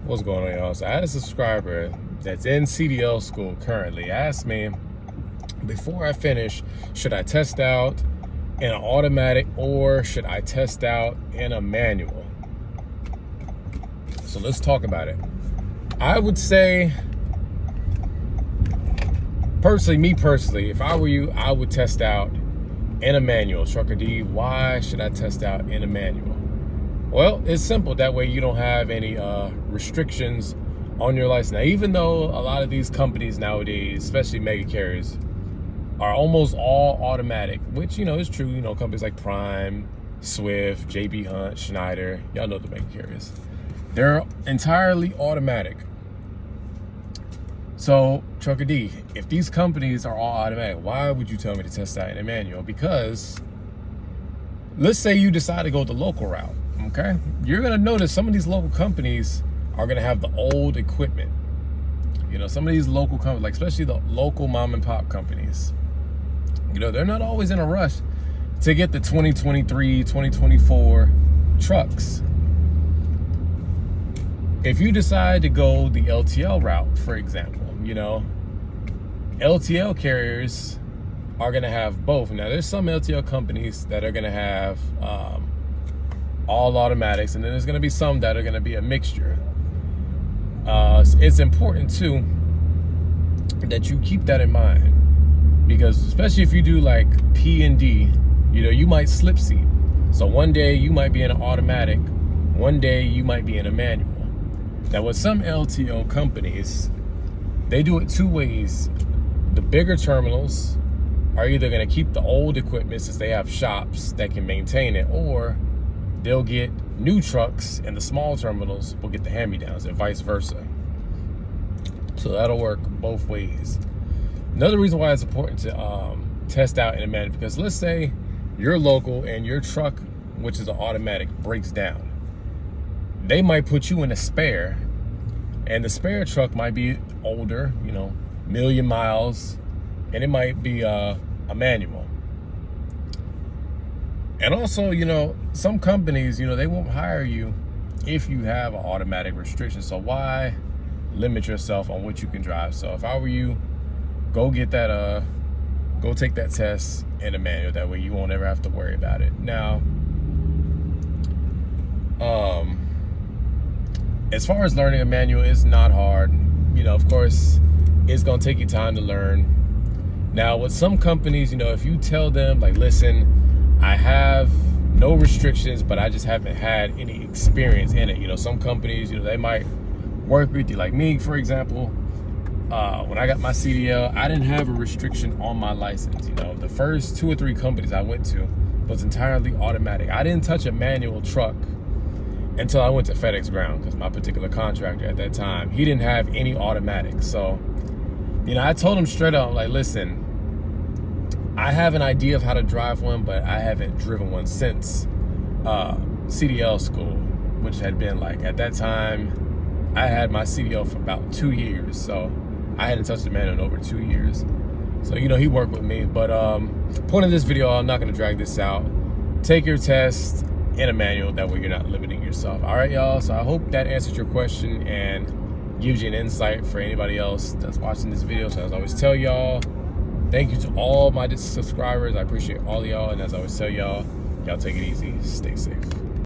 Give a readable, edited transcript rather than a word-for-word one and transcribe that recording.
What's going on, y'all? So I had a subscriber that's in CDL school currently asked me, before I finish, should I test out in an automatic or should I test out in a manual? So let's talk about it. I would say, me personally, if I were you, I would test out in a manual. Trucker D, why should I test out in a manual? Well, it's simple. That way you don't have any restrictions on your license. Now, even though a lot of these companies nowadays, especially mega carriers, are almost all automatic, which, is true. Companies like Prime, Swift, JB Hunt, Schneider, y'all know the mega carriers. They're entirely automatic. So, Trucker D, if these companies are all automatic, why would you tell me to test out in a manual? Because let's say you decide to go the local route, okay? You're gonna notice some of these local companies are gonna have the old equipment. Some of these local companies, like especially the local mom and pop companies, they're not always in a rush to get the 2023, 2024 trucks. If you decide to go the LTL route, for example, LTL carriers are going to have both. Now, there's some LTL companies that are going to have all automatics, and then there's going to be some that are going to be a mixture. It's important, too, that you keep that in mind, because especially if you do like P and D, you might slip seat. So one day you might be in an automatic, one day you might be in a manual. Now, with some LTL companies, they do it two ways. The bigger terminals are either going to keep the old equipment since they have shops that can maintain it, or they'll get new trucks and the small terminals will get the hand-me-downs, and vice versa. So that'll work both ways. Another reason why it's important to test out in a manual, because let's say you're local and your truck, which is an automatic, breaks down. They might put you in a spare, and the spare truck might be older, million miles, and it might be a manual. And also, some companies, they won't hire you if you have an automatic restriction. So why limit yourself on what you can drive? So if I were you, go take that test in a manual. That way you won't ever have to worry about it. Now, as far as learning a manual, it's not hard. Of course, it's gonna take you time to learn. Now, with some companies, if you tell them, like, listen, I have no restrictions, but I just haven't had any experience in it. Some companies, they might work with you. Like me, for example, when I got my CDL, I didn't have a restriction on my license. The first 2 or 3 companies I went to was entirely automatic. I didn't touch a manual truck until I went to FedEx Ground, because my particular contractor at that time, he didn't have any automatics. So, I told him straight up, like, listen, I have an idea of how to drive one, but I haven't driven one since CDL school, which had been like, at that time, I had my CDL for about 2 years. So I hadn't touched a manual in over 2 years. So, he worked with me. But point of this video, I'm not going to drag this out. Take your test in a manual. That way you're not limiting yourself. All right, y'all. So I hope that answered your question and gives you an insight for anybody else that's watching this video. So as I always tell y'all, thank you to all my subscribers. I appreciate all of y'all. And as I always tell y'all, y'all take it easy. Stay safe.